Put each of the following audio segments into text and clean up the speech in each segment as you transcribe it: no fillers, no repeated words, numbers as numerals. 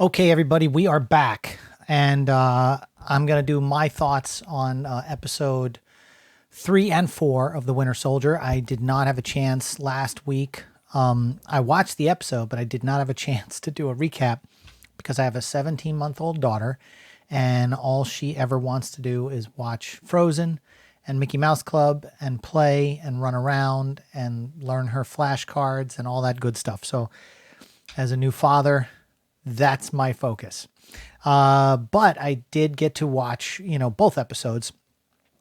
Okay, everybody, we are back, and I'm going to do my thoughts on episode 3 and 4 of The Winter Soldier. I did not have a chance last week. I watched the episode, but I did not have a chance to do a recap because I have a 17-month-old daughter, and all she ever wants to do is watch Frozen and Mickey Mouse Club and play and run around and learn her flashcards and all that good stuff. So, as a new father, that's my focus. But I did get to watch, both episodes,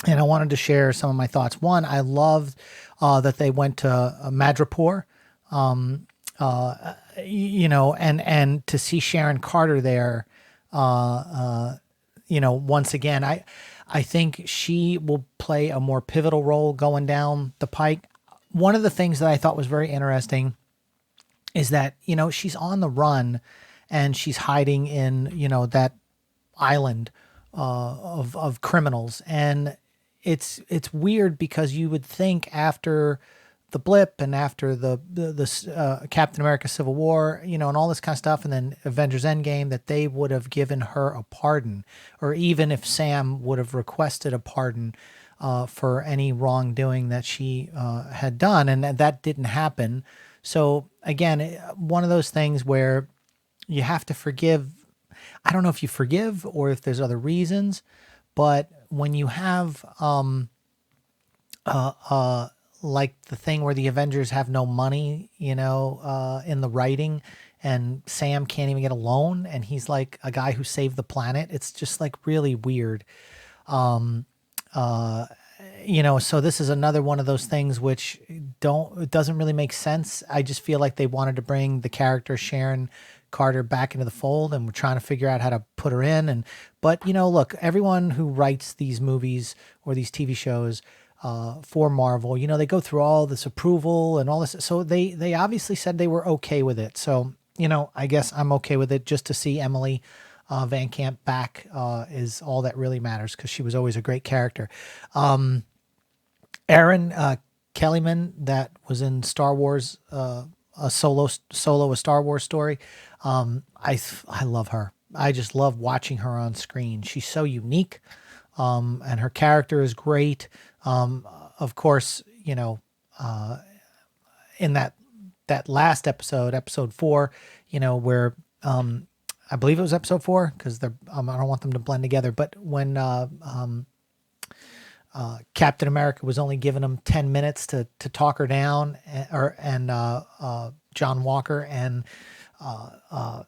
and I wanted to share some of my thoughts. One, I loved that they went to Madripoor, and to see Sharon Carter there, once again, I think she will play a more pivotal role going down the pike. One of the things that I thought was very interesting is that, she's on the run and she's hiding in, that island of criminals. And it's weird because you would think after the blip and after the Captain America Civil War, and all this kind of stuff, and then Avengers Endgame, that they would have given her a pardon, or even if Sam would have requested a pardon for any wrongdoing that she had done, and that didn't happen. So again, one of those things where you have to forgive. I don't know if you forgive or if there's other reasons, but when you have like the thing where the Avengers have no money, in the writing, and Sam can't even get a loan, and he's like a guy who saved the planet. It's just like really weird. So this is another one of those things which it doesn't really make sense. I just feel like they wanted to bring the character Sharon Carter back into the fold, and we're trying to figure out how to put her in. But look, everyone who writes these movies or these TV shows for Marvel, they go through all this approval and all this. So they obviously said they were okay with it. So, I guess I'm okay with it. Just to see Emily Van Camp back is all that really matters, because she was always a great character. Aaron Kellyman, that was in Star Wars, a solo a Star Wars story. I love her. I just love watching her on screen. She's so unique, and her character is great. Of course, in that last episode 4, where I believe it was episode 4, because I don't want them to blend together. But when Captain America was only giving him 10 minutes to talk her down, and John Walker and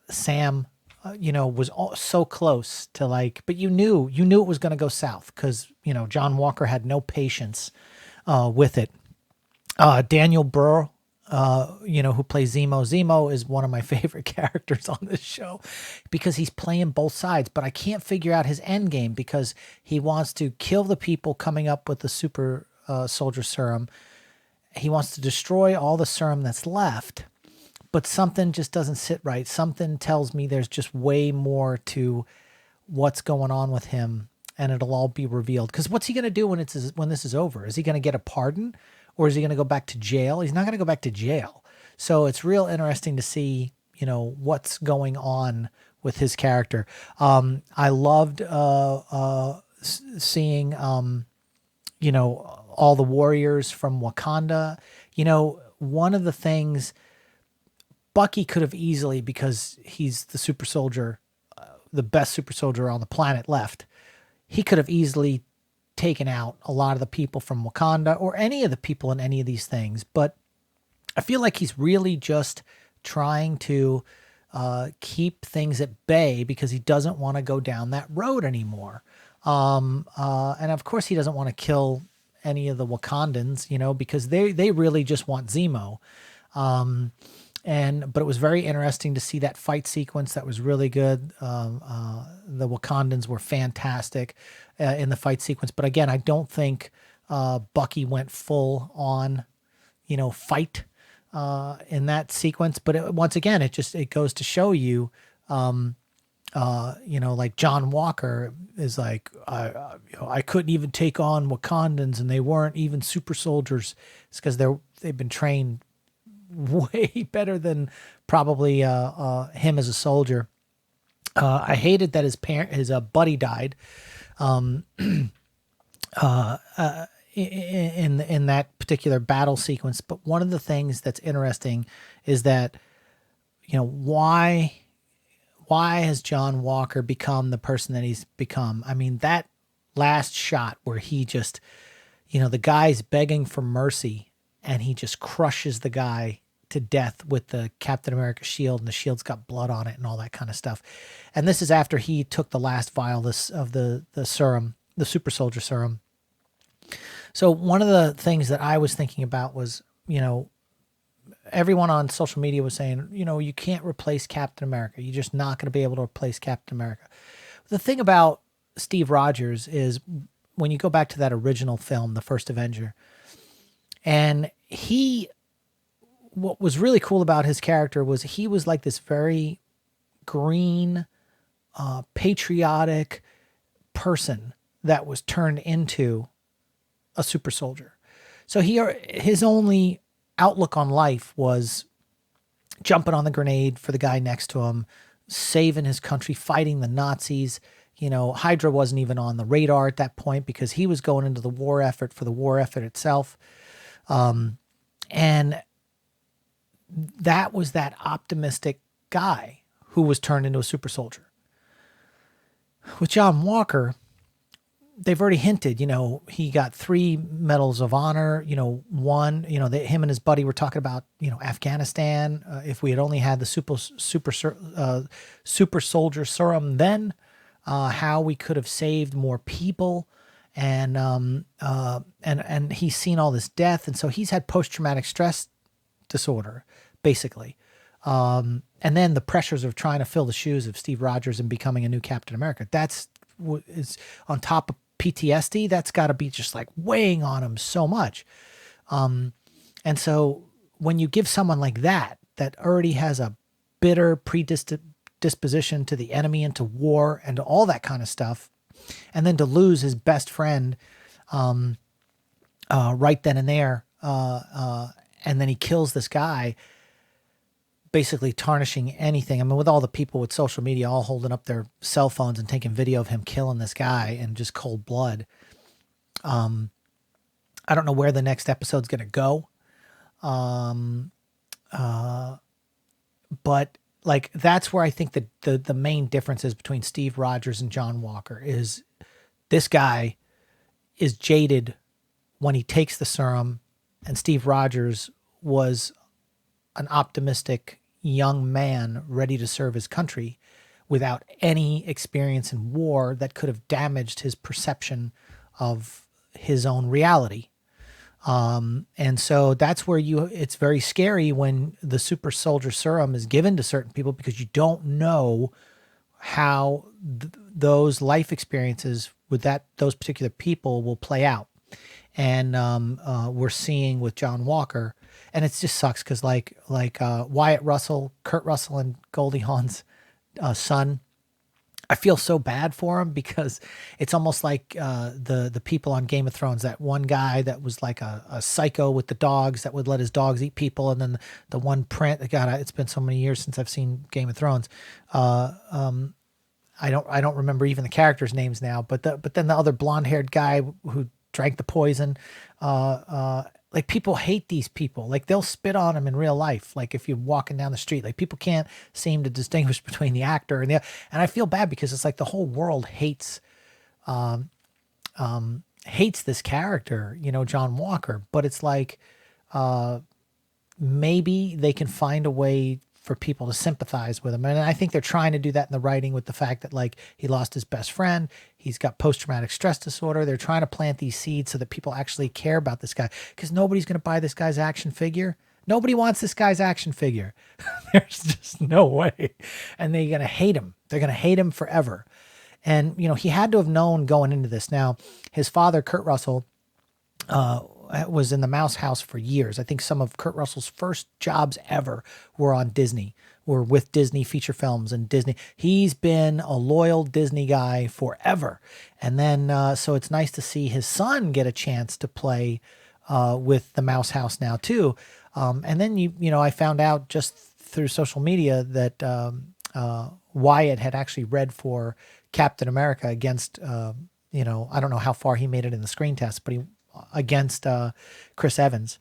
Sam, was so close to, like, but you knew it was going to go south, because John Walker had no patience with it. Daniel Burr, who plays Zemo. Zemo is one of my favorite characters on this show, because he's playing both sides, but I can't figure out his end game, because he wants to kill the people coming up with the super soldier serum. He wants to destroy all the serum that's left, but something just doesn't sit right. Something tells me there's just way more to what's going on with him, and it'll all be revealed. Because what's he going to do when this is over? Is he going to get a pardon? Or is he going to go back to jail? He's not going to go back to jail. So it's real interesting to see, what's going on with his character. I loved seeing, all the warriors from Wakanda. One of the things Bucky could have easily, because he's the super soldier, the best super soldier on the planet left, he could have easily taken out a lot of the people from Wakanda, or any of the people in any of these things. But I feel like he's really just trying to keep things at bay, because he doesn't want to go down that road anymore. And of course he doesn't want to kill any of the Wakandans, because they really just want Zemo. But it was very interesting to see that fight sequence. That was really good. The Wakandans were fantastic in the fight sequence. But again, I don't think Bucky went full on, fight in that sequence. But once again, it goes to show you, like John Walker is like, I couldn't even take on Wakandans, and they weren't even super soldiers. It's because they've been trained way better than probably him as a soldier. I hated that his buddy died in that particular battle sequence. But one of the things that's interesting is that, why has John Walker become the person that he's become? I mean, that last shot where he just, the guy's begging for mercy and he just crushes the guy to death with the Captain America shield, and the shield's got blood on it and all that kind of stuff. And this is after he took the last vial of the serum, the super soldier serum. So one of the things that I was thinking about was, everyone on social media was saying, you can't replace Captain America. You're just not going to be able to replace Captain America. The thing about Steve Rogers is, when you go back to that original film, The First Avenger, and what was really cool about his character was he was like this very green, patriotic person that was turned into a super soldier. So his only outlook on life was jumping on the grenade for the guy next to him, saving his country, fighting the Nazis. Hydra wasn't even on the radar at that point because he was going into the war effort for the war effort itself. And that was that optimistic guy who was turned into a super soldier. With John Walker, they've already hinted, he got 3 medals of honor, one, him and his buddy were talking about, Afghanistan. If we had only had the super soldier serum, then how we could have saved more people. And he's seen all this death. And so he's had post-traumatic stress disorder, basically. And then the pressures of trying to fill the shoes of Steve Rogers and becoming a new Captain America. That's is on top of PTSD. That's got to be just like weighing on him so much. And so when you give someone like that already has a bitter predisposition to the enemy and to war and to all that kind of stuff, and then to lose his best friend right then and there, and then he kills this guy, basically tarnishing anything. I mean, with all the people with social media all holding up their cell phones and taking video of him killing this guy in just cold blood. I don't know where the next episode's going to go. But like, that's where I think the main difference is between Steve Rogers and John Walker is this guy is jaded when he takes the serum, and Steve Rogers was an optimistic young man ready to serve his country without any experience in war that could have damaged his perception of his own reality. And so that's where it's very scary when the super soldier serum is given to certain people, because you don't know how those life experiences with those particular people will play out. And we're seeing with John Walker, and it just sucks because like Wyatt Russell, Kurt Russell, and Goldie Hawn's son, I feel so bad for him, because it's almost like the people on Game of Thrones, that one guy that was like a psycho with the dogs that would let his dogs eat people, and then the one God, it's been so many years since I've seen Game of Thrones. I don't remember even the characters' names now, but then the other blonde-haired guy who drank the poison, like, people hate these people. Like, they'll spit on them in real life. Like, if you're walking down the street, like, people can't seem to distinguish between the actor and and I feel bad, because it's like the whole world hates this character, John Walker. But it's like, maybe they can find a way for people to sympathize with him. And I think they're trying to do that in the writing, with the fact that, like, he lost his best friend. He's got post-traumatic stress disorder. They're trying to plant these seeds so that people actually care about this guy, because nobody's going to buy this guy's action figure. Nobody wants this guy's action figure. There's just no way. And they're going to hate him. They're going to hate him forever. And, he had to have known going into this. Now, his father, Kurt Russell, was in the Mouse House for years. I think some of Kurt Russell's first jobs ever were with Disney feature films and Disney. He's been a loyal Disney guy forever. And then, so it's nice to see his son get a chance to play with the Mouse House now too. And then, I found out just through social media that Wyatt had actually read for Captain America against, I don't know how far he made it in the screen test, but he against Chris Evans,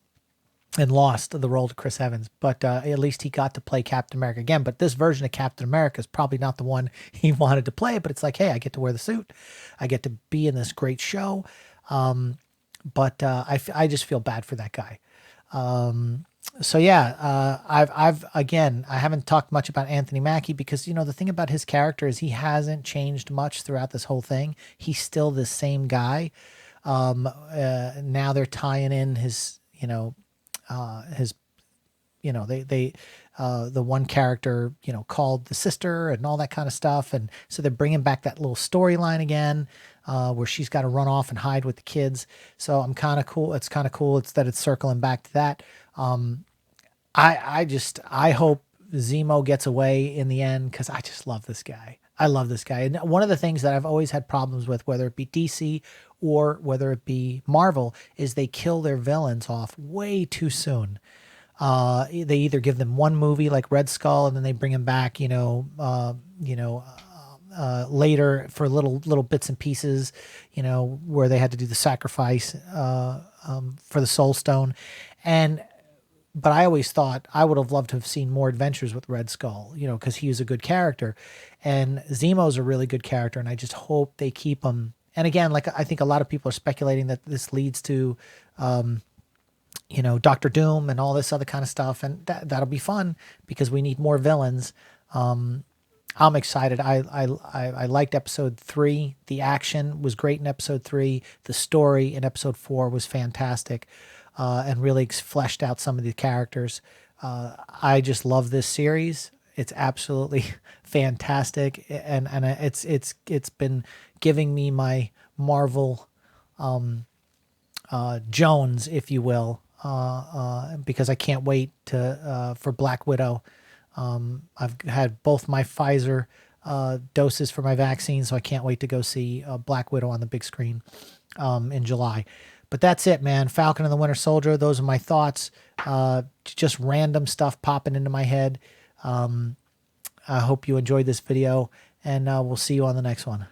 and lost the role to Chris Evans. But at least he got to play Captain America again. But this version of Captain America is probably not the one he wanted to play. But it's like, hey, I get to wear the suit. I get to be in this great show. I just feel bad for that guy. So yeah, I've again, I haven't talked much about Anthony Mackie because, the thing about his character is he hasn't changed much throughout this whole thing. He's still the same guy. Now they're tying in his, his, the one character, called the sister and all that kind of stuff. And so they're bringing back that little storyline again, where she's got to run off and hide with the kids. So I'm kind of cool. It's kind of cool. It's that it's circling back to that. I hope Zemo gets away in the end, because I just love this guy. I love this guy. And one of the things that I've always had problems with, whether it be DC or whether it be Marvel, is they kill their villains off way too soon. They either give them one movie like Red Skull, and then they bring him back, later for little bits and pieces, where they had to do the sacrifice for the Soul Stone. But I always thought I would have loved to have seen more adventures with Red Skull, because he was a good character, and Zemo's a really good character, and I just hope they keep him. And again, like, I think a lot of people are speculating that this leads to, Doctor Doom and all this other kind of stuff, and that'll be fun because we need more villains. I'm excited. I liked episode 3. The action was great in episode 3. The story in episode 4 was fantastic, and really fleshed out some of the characters. I just love this series. It's absolutely fantastic, and it's been giving me my Marvel Jones, if you will, because I can't wait for Black Widow. I've had both my Pfizer doses for my vaccine, so I can't wait to go see Black Widow on the big screen in July. But that's it, man. Falcon and the Winter Soldier. Those are my thoughts. Just random stuff popping into my head. I hope you enjoyed this video, and we'll see you on the next one.